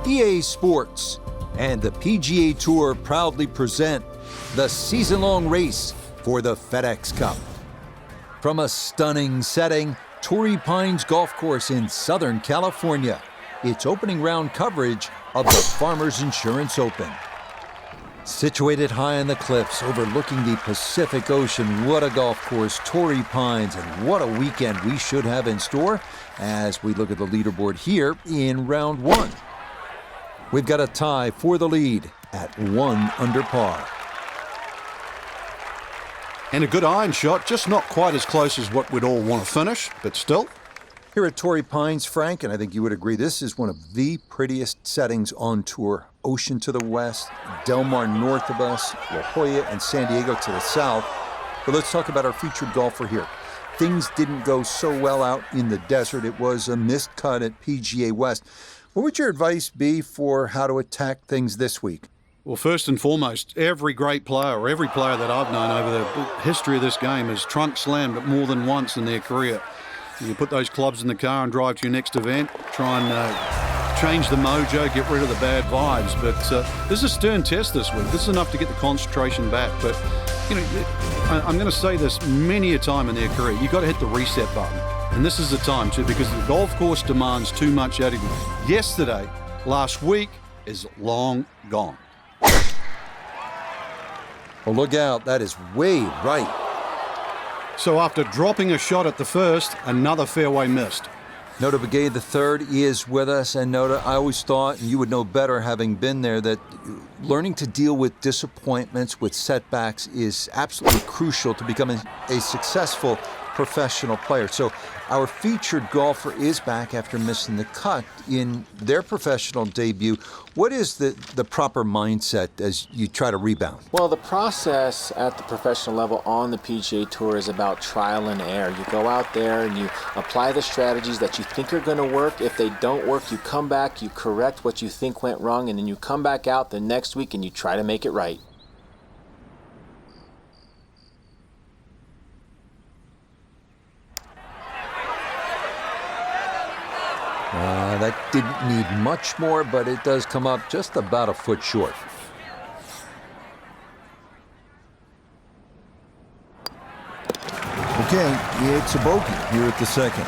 EA Sports and the PGA Tour proudly present the season-long race for the FedEx Cup. From a stunning setting, Torrey Pines Golf Course in Southern California, it's opening round coverage of the Farmers Insurance Open. Situated high on the cliffs overlooking the Pacific Ocean, what a golf course, Torrey Pines, and what a weekend we should have in store as we look at the leaderboard here in round one. We've got a tie for the lead at 1 under par. And a good iron shot, just not quite as close as what we'd all want to finish, but still. Here at Torrey Pines, Frank, and I think you would agree, this is one of the prettiest settings on tour. Ocean to the west, Del Mar north of us, La Jolla and San Diego to the south. But let's talk about our featured golfer here. Things didn't go so well out in the desert. It was a missed cut at PGA West. What would your advice be for how to attack things this week? Well, first and foremost, every great player, or every player that I've known over the history of this game has trunk slammed it more than once in their career. You put those clubs in the car and drive to your next event, try and change the mojo, get rid of the bad vibes. But this is a stern test this week. This is enough to get the concentration back. But, you know, I'm going to say this many a time in their career. You've got to hit the reset button. And this is the time, too, because the golf course demands too much out of you. Yesterday, last week, is long gone. Well, look out. That is way right. So after dropping a shot at the first, another fairway missed. Nota Begay III is with us. And Nota, I always thought, and you would know better having been there, that learning to deal with disappointments, with setbacks, is absolutely crucial to becoming a successful professional player. So our featured golfer is back after missing the cut in their professional debut. What is the proper mindset as you try to rebound? Well, the process at the professional level on the PGA Tour is about trial and error. You go out there and you apply the strategies that you think are going to work. If they don't work, you come back, you correct what you think went wrong, and then you come back out the next week and you try to make it right. That didn't need much more, but it does come up just about a foot short. Okay, it's a bogey here at the second.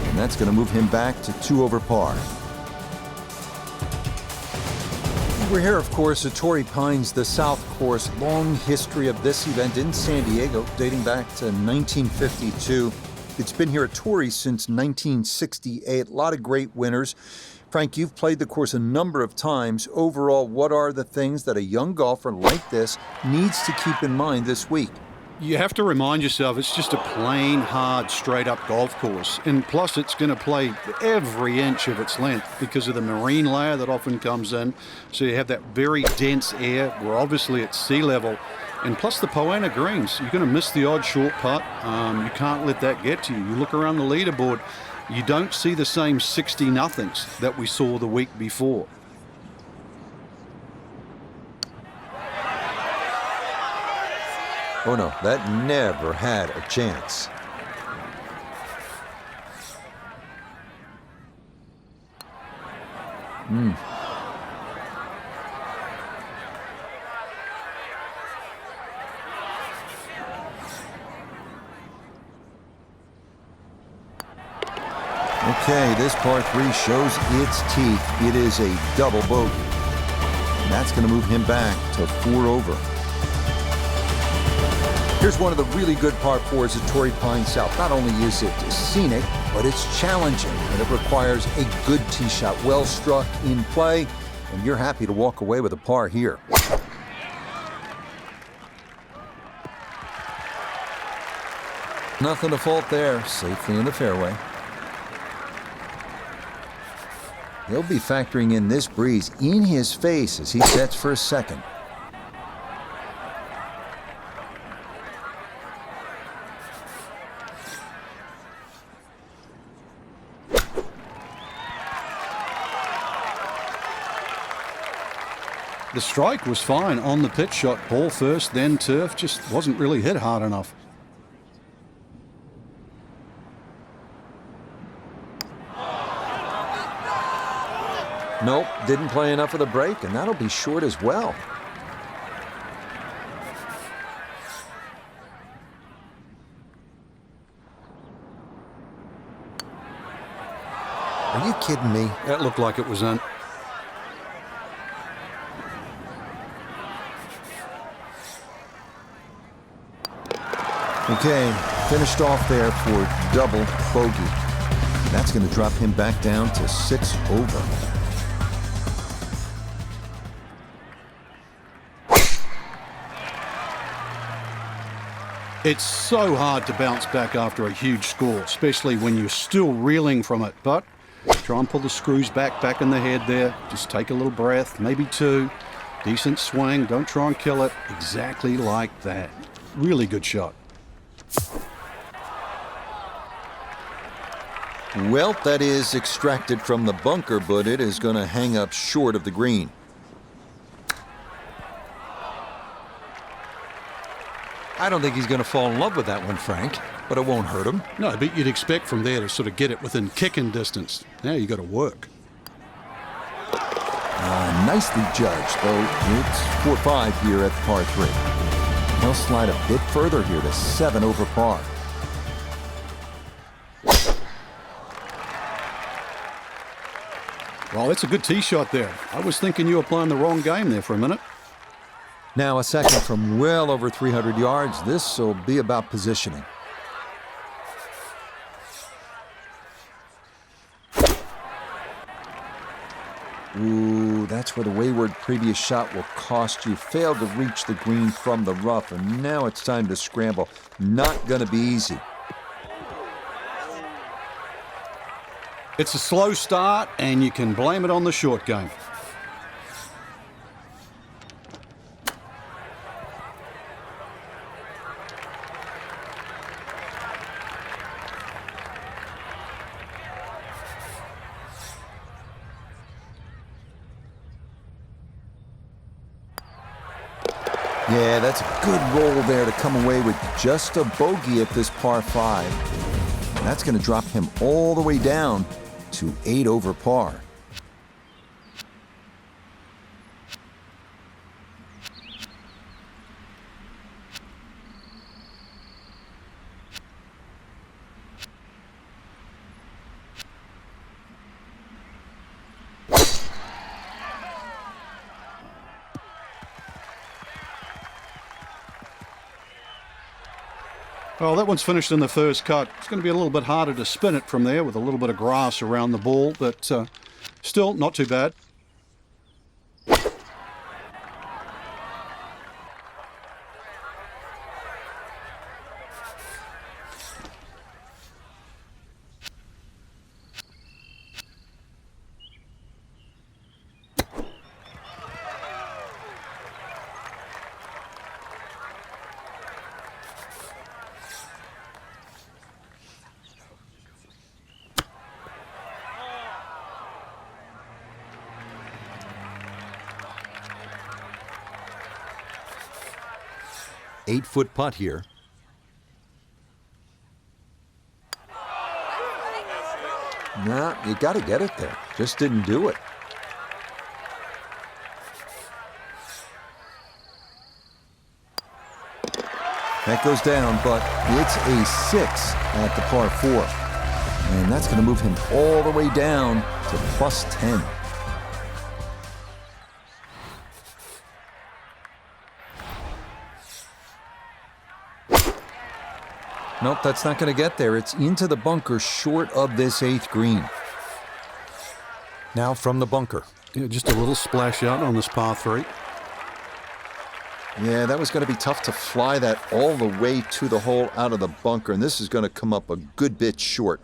And that's going to move him back to 2 over par. We're here, of course, at Torrey Pines, the South Course. Long history of this event in San Diego, dating back to 1952. It's been here at Torrey since 1968. A lot of great winners. Frank, you've played the course a number of times. Overall, what are the things that a young golfer like this needs to keep in mind this week? You have to remind yourself it's just a plain, hard, straight-up golf course. And plus, it's going to play every inch of its length because of the marine layer that often comes in. So you have that very dense air. We're obviously at sea level. And plus the Poana greens, you're going to miss the odd short putt. You can't let that get to you. You look around the leaderboard, you don't see the same 60-nothings that we saw the week before. Oh no, that never had a chance. Okay, this par 3 shows its teeth. It is a double bogey. And that's going to move him back to 4 over. Here's one of the really good par 4s at Torrey Pines South. Not only is it scenic, but it's challenging, and it requires a good tee shot, well struck in play, and you're happy to walk away with a par here. Nothing to fault there, safely in the fairway. He'll be factoring in this breeze in his face as he sets for a second. The strike was fine on the pitch shot. Ball first, then turf. Just wasn't really hit hard enough. Nope, didn't play enough of the break, and that'll be short as well. Are you kidding me? That looked like it was in. Okay, finished off there for double bogey. That's going to drop him back down to 6 over. It's so hard to bounce back after a huge score, especially when you're still reeling from it. But try and pull the screws back in the head there. Just take a little breath, maybe 2. Decent swing. Don't try and kill it. Exactly like that. Really good shot. Well, that is extracted from the bunker, but it is going to hang up short of the green. I don't think he's going to fall in love with that one, Frank, but it won't hurt him. No, but you'd expect from there to sort of get it within kicking distance. Now you got to work. Nicely judged, though. It's 4-5 here at par 3. He'll slide a bit further here to 7 over par. Well, that's a good tee shot there. I was thinking you were playing the wrong game there for a minute. Now a second from well over 300 yards. This will be about positioning. Ooh, that's where the wayward previous shot will cost you. Failed to reach the green from the rough, and now it's time to scramble. Not going to be easy. It's a slow start, and you can blame it on the short game. Yeah, that's a good roll there to come away with just a bogey at this par 5. And that's going to drop him all the way down to 8 over par. Well, that one's finished in the first cut. It's going to be a little bit harder to spin it from there with a little bit of grass around the ball, but still not too bad. Eight-foot putt here. Nah, you got to get it there. Just didn't do it. That goes down, but it's a 6 at the par 4. And that's going to move him all the way down to plus 10. Nope, that's not going to get there. It's into the bunker short of this 8th green. Now from the bunker. Yeah, just a little splash out on this par 3. Yeah, that was going to be tough to fly that all the way to the hole out of the bunker, and this is going to come up a good bit short.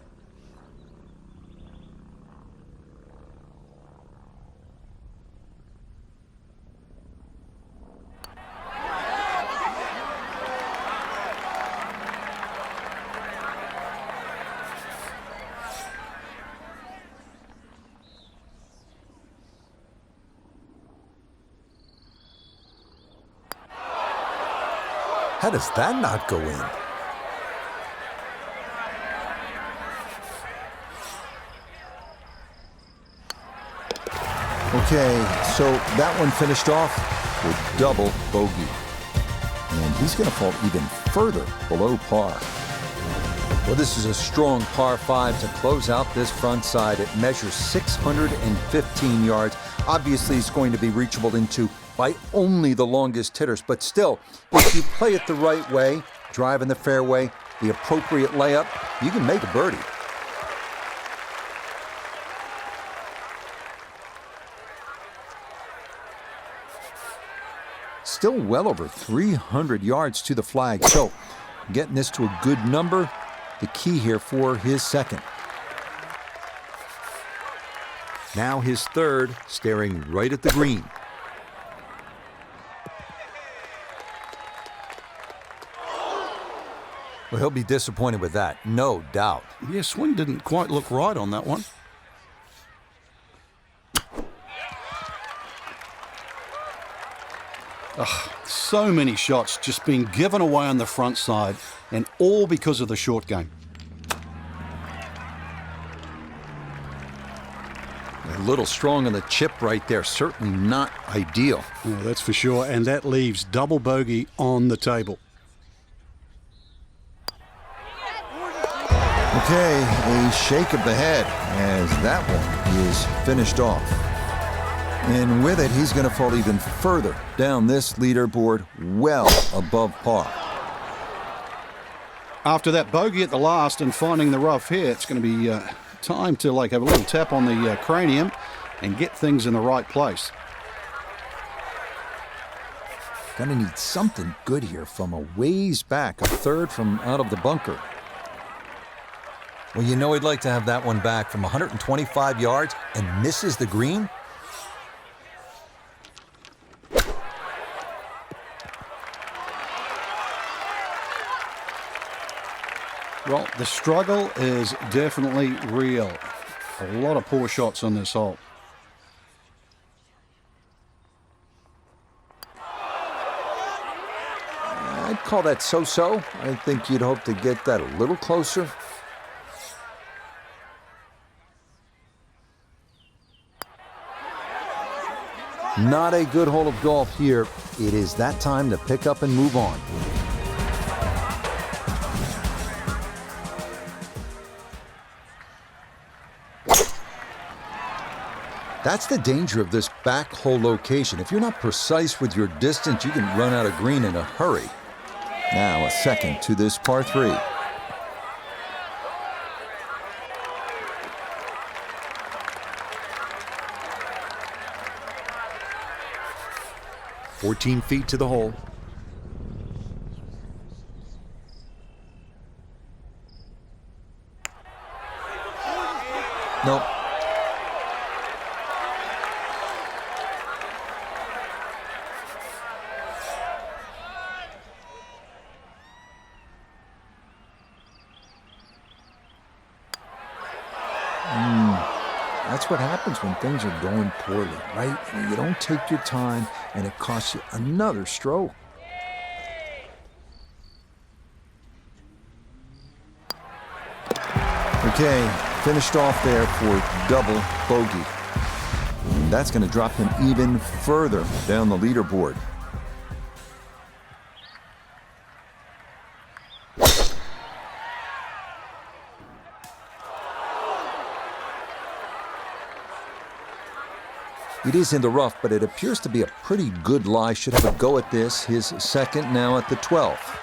How does that not go in? Okay, so that one finished off with double bogey. And he's going to fall even further below par. Well, this is a strong par 5 to close out this front side. It measures 615 yards. Obviously, it's going to be reachable into by only the longest hitters. But still, if you play it the right way, drive in the fairway, the appropriate layup, you can make a birdie. Still well over 300 yards to the flag. So getting this to a good number, the key here for his second. Now his third, staring right at the green. Well, he'll be disappointed with that, no doubt. Yeah, swing didn't quite look right on that one. So many shots just being given away on the front side, and all because of the short game. A little strong on the chip right there, certainly not ideal. Oh, that's for sure, and that leaves double bogey on the table. Okay, a shake of the head as that one is finished off. And with it, he's going to fall even further down this leaderboard, well above par. After that bogey at the last and finding the rough here, it's going to be time to have a little tap on the cranium and get things in the right place. Gonna need something good here from a ways back, a third from out of the bunker. Well, you know he'd like to have that one back from 125 yards and misses the green. Well, the struggle is definitely real. A lot of poor shots on this hole. I'd call that so-so. I think you'd hope to get that a little closer. Not a good hole of golf here. It is that time to pick up and move on. That's the danger of this back hole location. If you're not precise with your distance, you can run out of green in a hurry. Now a second to this par 3. "14 feet to the hole. Nope. That's what happens when things are going poorly, right? You don't take your time, and it costs you another stroke. Okay, finished off there for double bogey. And that's going to drop him even further down the leaderboard. It is in the rough, but it appears to be a pretty good lie. Should have a go at this. His second now at the 12th.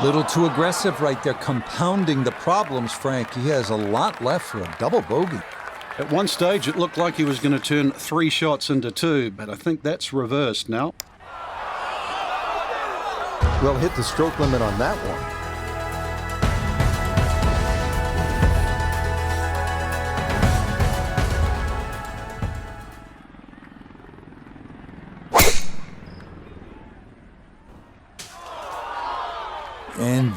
Little too aggressive right there, compounding the problems, Frank. He has a lot left for a double bogey. At one stage, it looked like he was going to turn 3 shots into 2, but I think that's reversed now. Well, hit the stroke limit on that one.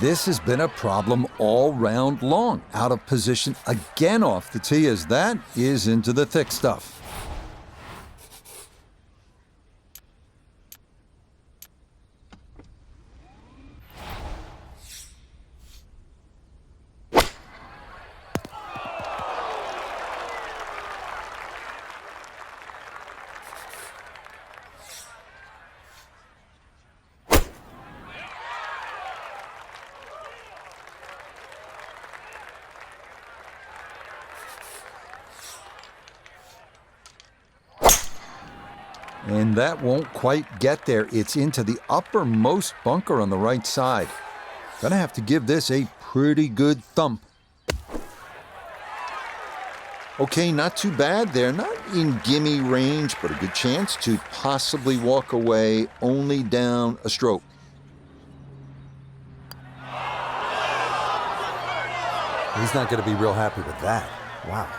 this has been a problem all round long. Out of position again off the tee as that is into the thick stuff. And that won't quite get there. It's into the uppermost bunker on the right side. Gonna have to give this a pretty good thump. Okay, not too bad there. Not in gimme range, but a good chance to possibly walk away only down a stroke. He's not going to be real happy with that. Wow.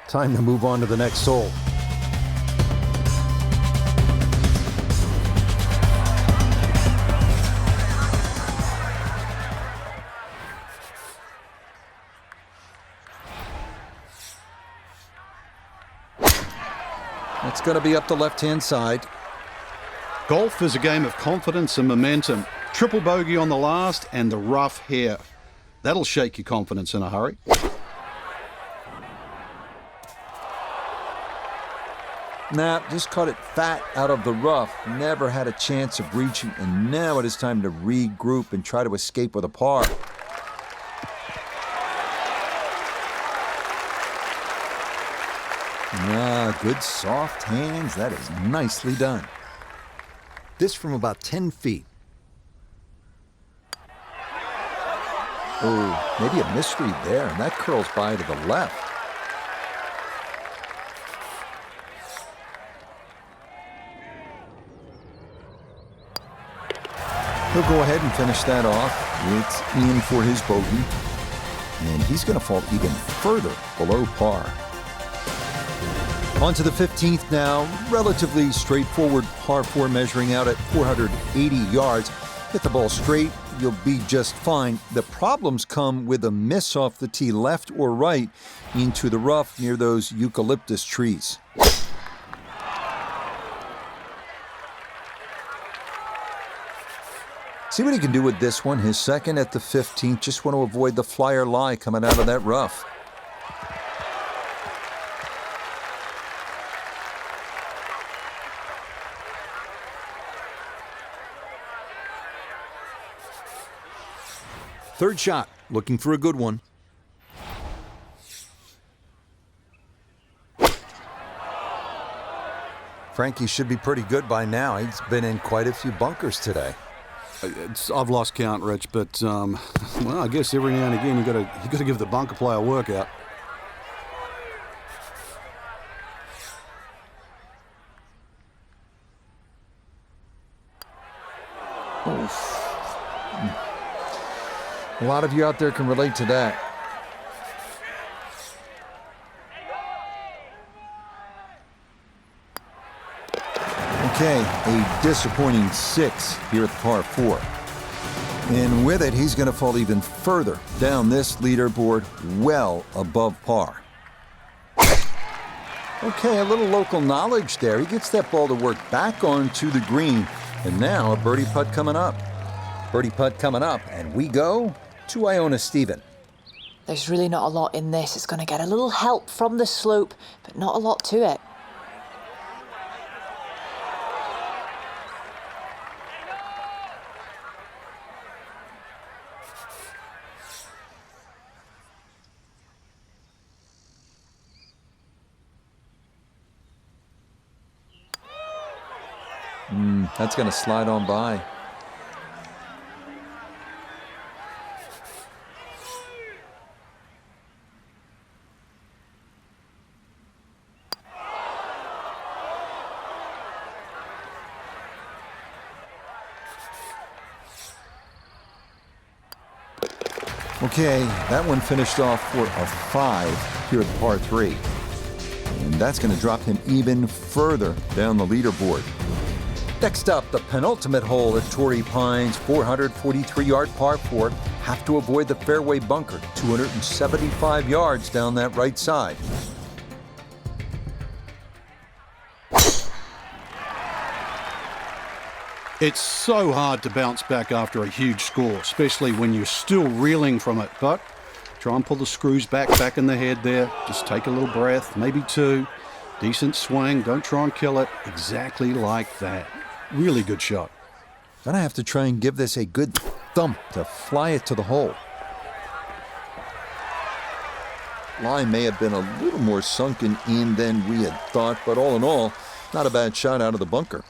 Time to move on to the next hole. It's going to be up the left-hand side. Golf is a game of confidence and momentum. Triple bogey on the last and the rough here. That'll shake your confidence in a hurry. Nah, just caught it fat out of the rough. Never had a chance of reaching, and now it is time to regroup and try to escape with a par. Ah, good soft hands. That is nicely done. This from about 10 feet. Oh, maybe a mystery there, and that curls by to the left. He'll go ahead and finish that off. It's in for his bogey. And he's going to fall even further below par. On to the 15th now. Relatively straightforward par 4 measuring out at 480 yards. Hit the ball straight, you'll be just fine. The problems come with a miss off the tee left or right into the rough near those eucalyptus trees. See what he can do with this one. His second at the 15th. Just want to avoid the flyer lie coming out of that rough. Third shot, looking for a good one. Frankie should be pretty good by now. He's been in quite a few bunkers today. I've lost count, Rich, but well, I guess every now and again you got to give the bunker player a workout. A lot of you out there can relate to that. Okay, a disappointing 6 here at the par 4. And with it, he's going to fall even further down this leaderboard, well above par. Okay, a little local knowledge there. He gets that ball to work back onto the green. And now a birdie putt coming up. Birdie putt coming up, and we go to Iona Stephen. There's really not a lot in this. It's going to get a little help from the slope, but not a lot to it. That's going to slide on by. Okay, that one finished off for a 5 here at the par 3. And that's going to drop him even further down the leaderboard. Next up, the penultimate hole at Torrey Pines, 443-yard par 4. Have to avoid the fairway bunker, 275 yards down that right side. It's so hard to bounce back after a huge score, especially when you're still reeling from it. But try and pull the screws back in the head there. Just take a little breath, maybe two. Decent swing. Don't try and kill it. Exactly like that. Really good shot. Gonna have to try and give this a good thump to fly it to the hole. Line may have been a little more sunken in than we had thought, but all in all, not a bad shot out of the bunker.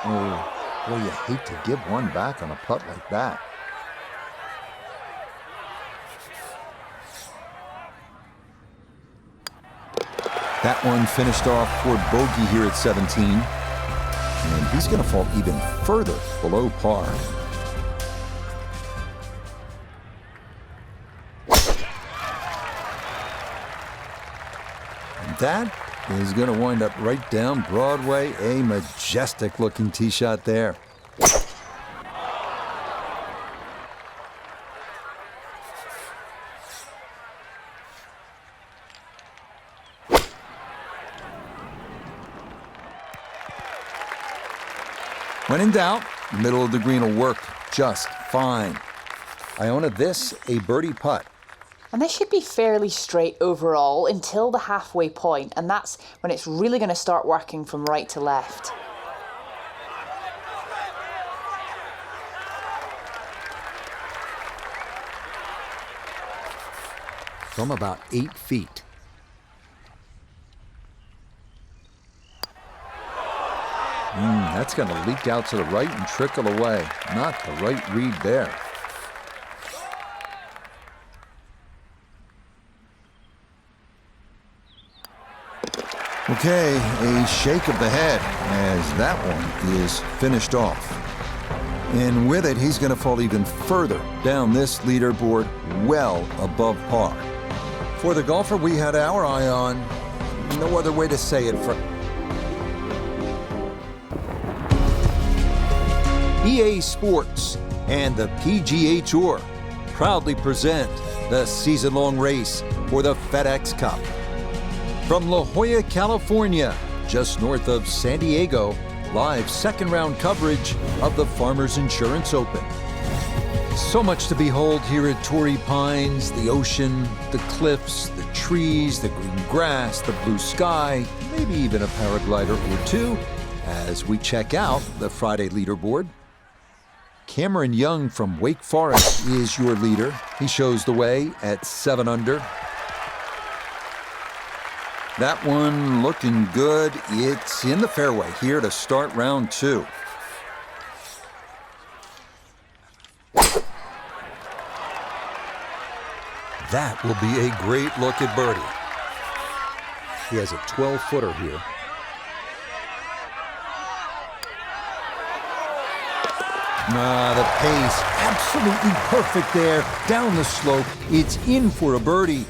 Oh, boy, you hate to give one back on a putt like that. That one finished off for bogey here at 17. And he's going to fall even further below par. And that is going to wind up right down Broadway. A majestic looking tee shot there. When in doubt, middle of the green will work just fine. Iona, this a birdie putt. And this should be fairly straight overall until the halfway point, and that's when it's really going to start working from right to left. From about 8 feet. That's going to leak out to the right and trickle away. Not the right read there. Okay, a shake of the head as that one is finished off. And with it, he's going to fall even further down this leaderboard, well above par. For the golfer we had our eye on, no other way to say it. EA Sports and the PGA Tour proudly present the season-long race for the FedEx Cup. From La Jolla, California, just north of San Diego, live second-round coverage of the Farmers Insurance Open. So much to behold here at Torrey Pines, the ocean, the cliffs, the trees, the green grass, the blue sky, maybe even a paraglider or two, as we check out the Friday leaderboard. Cameron Young from Wake Forest is your leader. He shows the way at 7 under. That one looking good. It's in the fairway here to start round 2. That will be a great look at birdie. He has a 12-footer here. The pace, absolutely perfect there. Down the slope, it's in for a birdie.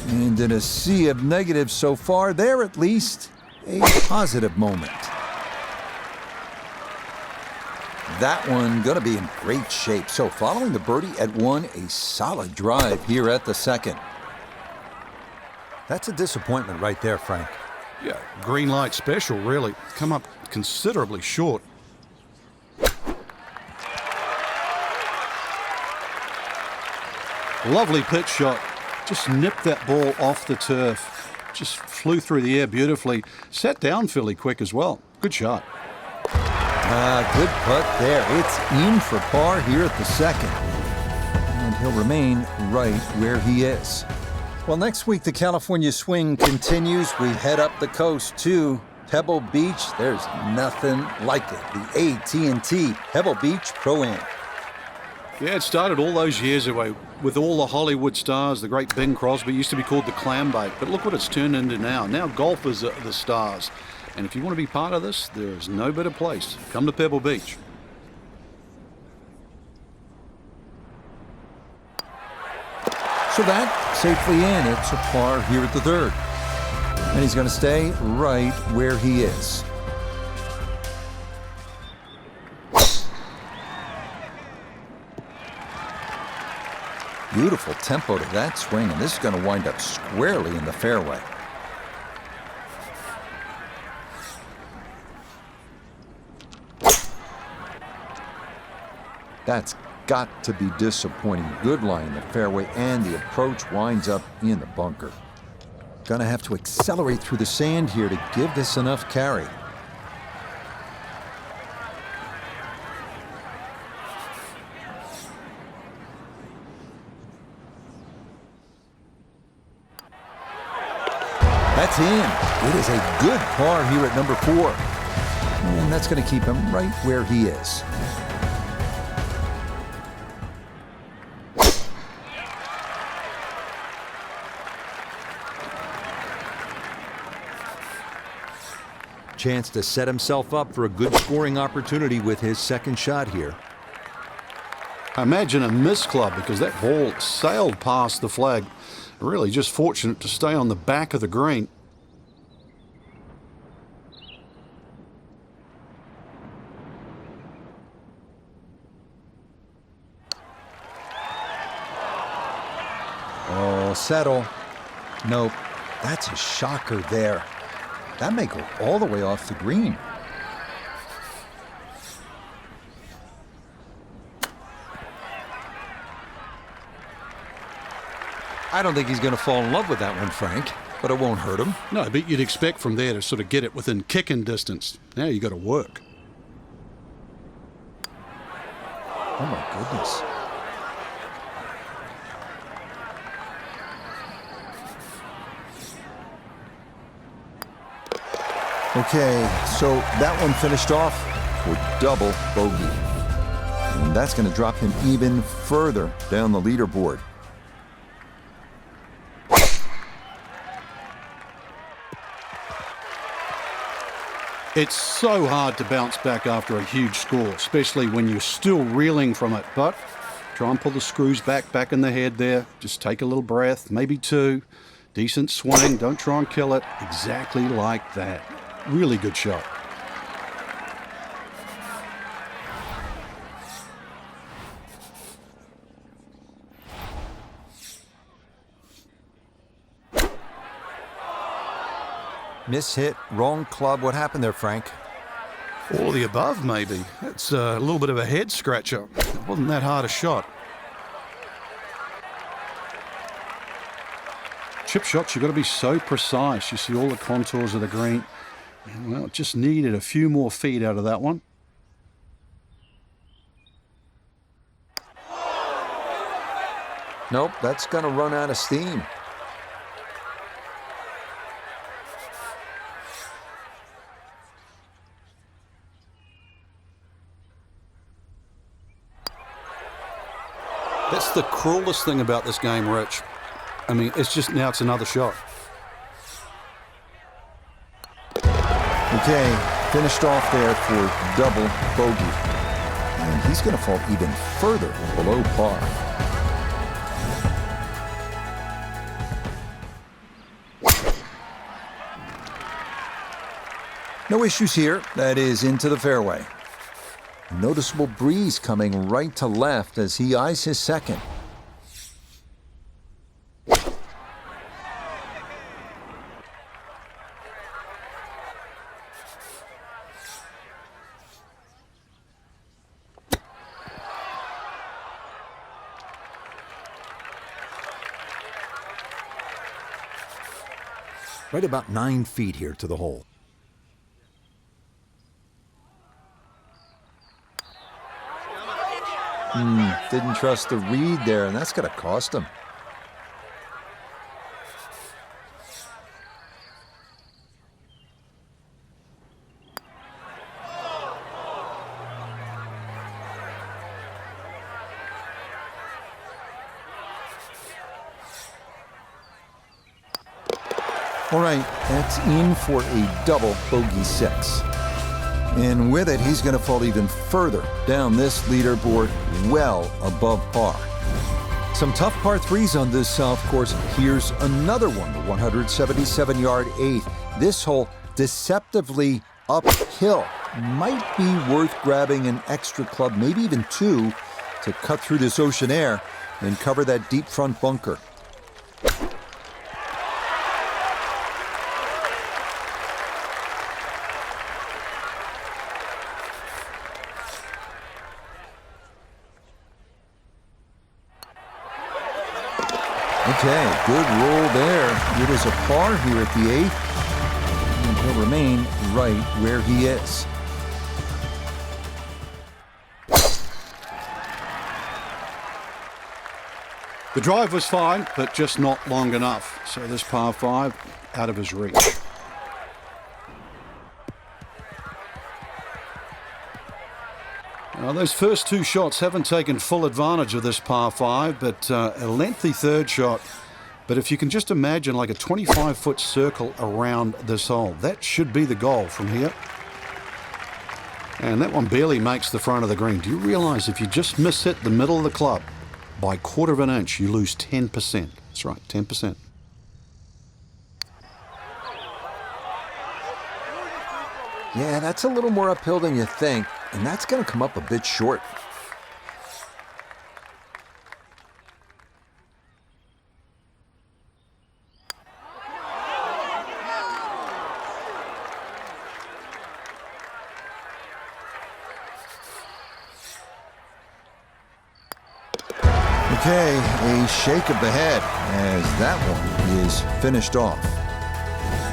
And in a sea of negatives so far, there at least a positive moment. That one gonna be in great shape. So following the birdie at 1, a solid drive here at the second. That's a disappointment right there, Frank. Yeah, green light special, really. Come up considerably short. Lovely pitch shot. Just nipped that ball off the turf. Just flew through the air beautifully. Sat down fairly quick as well. Good shot. Good putt there. It's in for par here at the second. And he'll remain right where he is. Well, next week the California swing continues. We head up the coast to Pebble Beach. There's nothing like it. The AT&T Pebble Beach Pro-Am. Yeah, it started all those years ago with all the Hollywood stars. The great Bing Crosby used to be called the clam bake, but look what it's turned into now. Now golfers are the stars. And if you want to be part of this, there is no better place. Come to Pebble Beach. So that safely in. It's a par here at the third. And he's going to stay right where he is. Beautiful tempo to that swing, and this is going to wind up squarely in the fairway. That's got to be disappointing. Good lie in the fairway, and the approach winds up in the bunker. Gonna have to accelerate through the sand here to give this enough carry. That's in. It is a good par here at number 4. And that's going to keep him right where he is. Chance to set himself up for a good scoring opportunity with his second shot here. Imagine a missed club because that ball sailed past the flag. Really just fortunate to stay on the back of the green. Oh, settle. Nope. That's a shocker there. That may go all the way off the green. I don't think he's going to fall in love with that one, Frank, but it won't hurt him. No, but you'd expect from there to sort of get it within kicking distance. Now you got to work. Oh my goodness. Okay, so that one finished off with double bogey. And that's going to drop him even further down the leaderboard. It's so hard to bounce back after a huge score, especially when you're still reeling from it. But try and pull the screws back in the head there. Just take a little breath, maybe 2. Decent swing, don't try and kill it. Exactly like that. Really good shot. Miss hit, wrong club. What happened there, Frank? All of the above, maybe. It's a little bit of a head scratcher. It wasn't that hard a shot. Chip shots, you've got to be so precise. You see all the contours of the green. And, well, it just needed a few more feet out of that one. Nope, that's going to run out of steam. That's the cruelest thing about this game, Rich. I mean, it's just now it's another shot. Okay, finished off there for double bogey. And he's going to fall even further below par. No issues here. That is into the fairway. Noticeable breeze coming right to left as he eyes his second. Right about 9 feet here to the hole. Didn't trust the read there, and that's going to cost him. All right, that's in for a double bogey 6. And with it, he's going to fall even further down this leaderboard, well above par. Some tough par threes on this South course. Here's another one, the 177-yard eighth. This hole deceptively uphill. Might be worth grabbing an extra club, maybe even two, to cut through this ocean air and cover that deep front bunker. Okay, good roll there. It is a par here at the eighth, and he'll remain right where he is. The drive was fine, but just not long enough. So this par 5 out of his reach. Now, those first two shots haven't taken full advantage of this par 5, but a lengthy third shot. But if you can just imagine like a 25-foot circle around this hole, that should be the goal from here. And that one barely makes the front of the green. Do you realize if you just miss hit the middle of the club by 1/4 of an inch, you lose 10%? That's right, 10%. Yeah, that's a little more uphill than you think, and that's going to come up a bit short. Okay, a shake of the head as that one is finished off.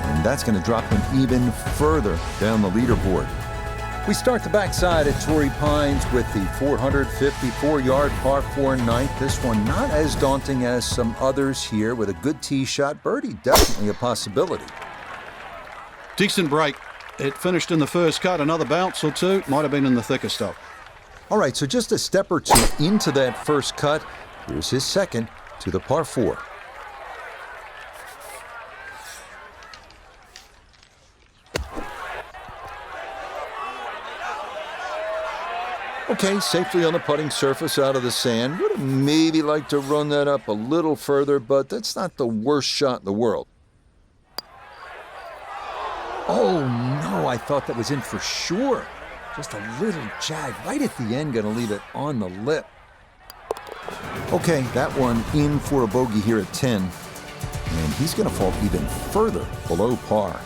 And that's going to drop him even further down the leaderboard. We start the backside at Torrey Pines with the 454-yard par 4 ninth. This one not as daunting as some others here with a good tee shot. Birdie definitely a possibility. Decent break. It finished in the first cut. Another bounce or two. Might have been in the thicker stuff. All right, so just a step or two into that first cut. Here's his second to the par 4. Okay, safely on the putting surface out of the sand. Would have maybe liked to run that up a little further, but that's not the worst shot in the world. Oh no, I thought that was in for sure. Just a little jag right at the end, gonna leave it on the lip. Okay, that one in for a bogey here at 10. And he's gonna fall even further below par.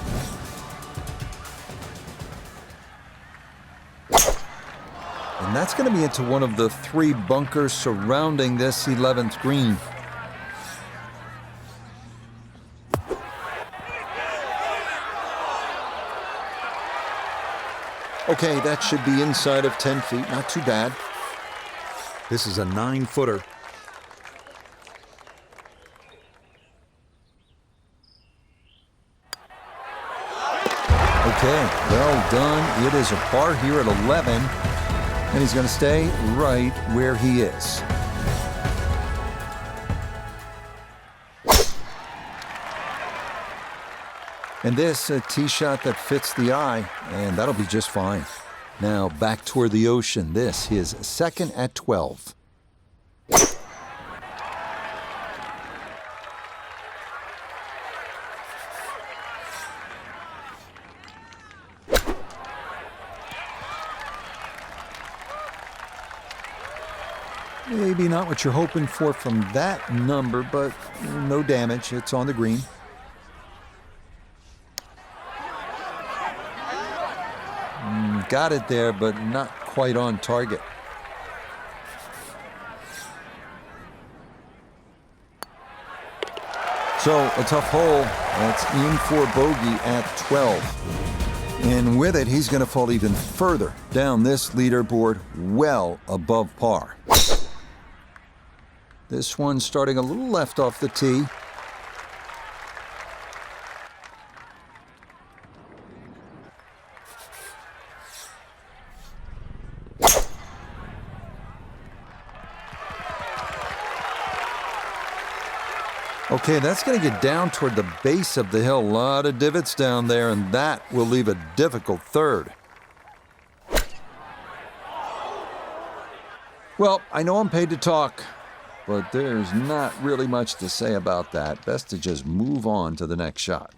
And that's going to be into one of the 3 bunkers surrounding this 11th green. Okay, that should be inside of 10 feet. Not too bad. This is a 9-footer. Okay, well done. It is a par here at 11. And he's going to stay right where he is. And this, a tee shot that fits the eye, and that'll be just fine. Now back toward the ocean. This, his second at 12. Maybe not what you're hoping for from that number, but no damage. It's on the green. Got it there, but not quite on target. So a tough hole. That's in for bogey at 12. And with it, he's going to fall even further down this leaderboard, well above par. This one starting a little left off the tee. Okay, that's going to get down toward the base of the hill. A lot of divots down there, and that will leave a difficult third. Well, I know I'm paid to talk, but there's not really much to say about that. Best to just move on to the next shot.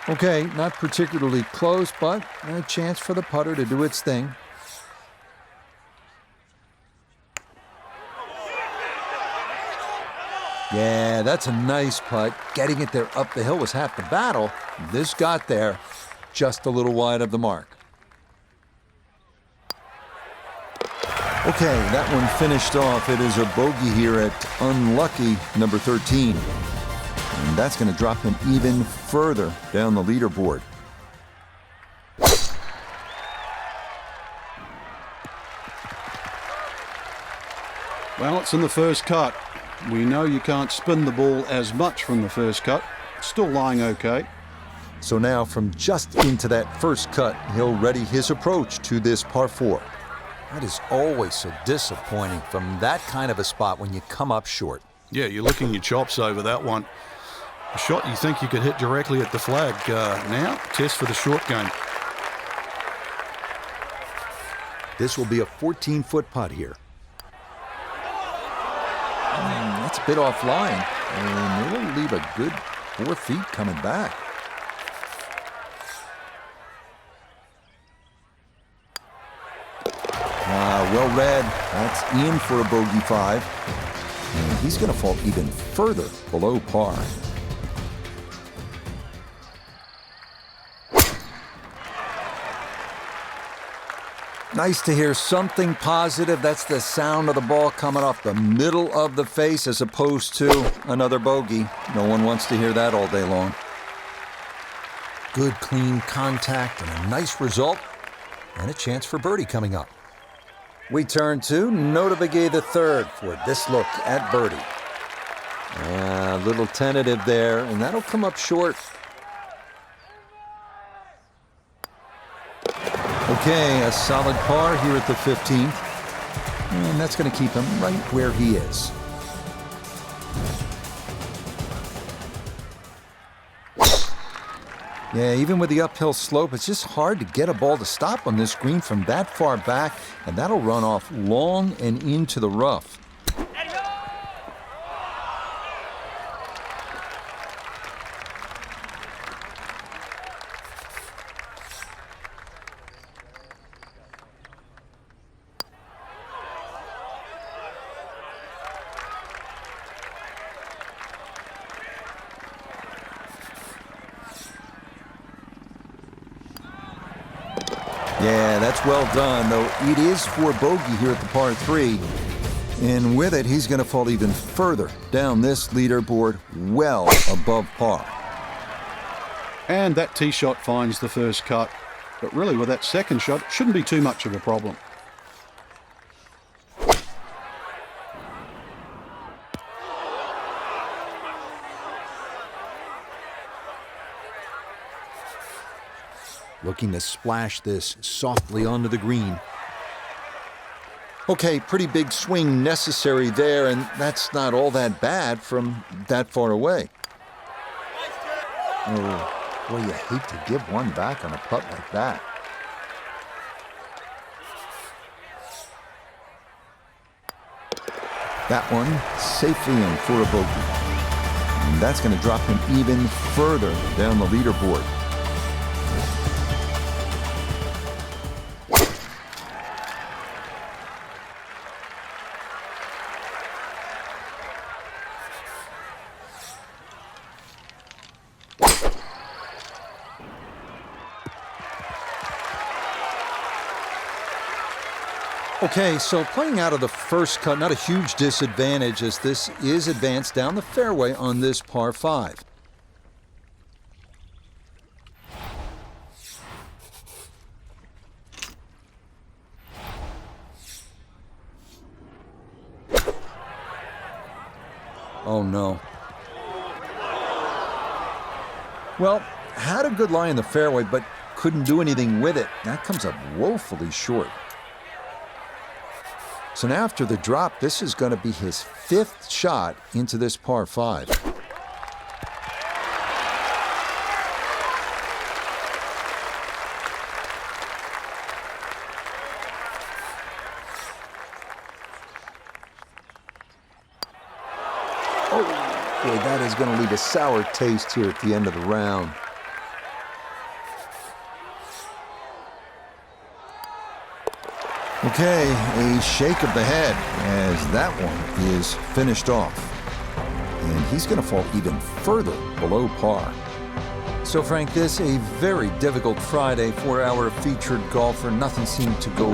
Okay, not particularly close, but a chance for the putter to do its thing. Yeah, that's a nice putt. Getting it there up the hill was half the battle. This got there just a little wide of the mark. Okay, that one finished off. It is a bogey here at unlucky number 13. And that's going to drop him even further down the leaderboard. Well, it's in the first cut. We know you can't spin the ball as much from the first cut. Still lying okay. So now from just into that first cut, he'll ready his approach to this par 4. That is always so disappointing from that kind of a spot when you come up short. Yeah, you're licking your chops over that one. A shot you think you could hit directly at the flag. Now, test for the short game. This will be a 14-foot putt here. That's a bit offline, and it'll leave a good 4 feet coming back. Well read. That's in for a bogey 5. And he's going to fall even further below par. Nice to hear something positive. That's the sound of the ball coming off the middle of the face as opposed to another bogey. No one wants to hear that all day long. Good, clean contact and a nice result. And a chance for birdie coming up. We turn to Nota Begay III for this look at birdie. A little tentative there, and that'll come up short. Okay, a solid par here at the 15th. And that's going to keep him right where he is. Yeah, even with the uphill slope, it's just hard to get a ball to stop on this green from that far back, and that'll run off long and into the rough. Yeah, that's well done, though it is for bogey here at the par 3. And with it, he's going to fall even further down this leaderboard, well above par. And that tee shot finds the first cut. But really, with that second shot, it shouldn't be too much of a problem. Looking to splash this softly onto the green. Okay, pretty big swing necessary there, and that's not all that bad from that far away. Oh, boy, you hate to give one back on a putt like that. That one safely in for a bogey. And that's going to drop him even further down the leaderboard. Okay, so playing out of the first cut, not a huge disadvantage as this is advanced down the fairway on this par 5. Oh no. Well, had a good lie in the fairway, but couldn't do anything with it. That comes up woefully short. So now after the drop, this is going to be his 5th shot into this par 5. Boy, that is going to leave a sour taste here at the end of the round. Okay, a shake of the head as that one is finished off. And he's going to fall even further below par. So, Frank, this a very difficult Friday for our featured golfer. Nothing seemed to go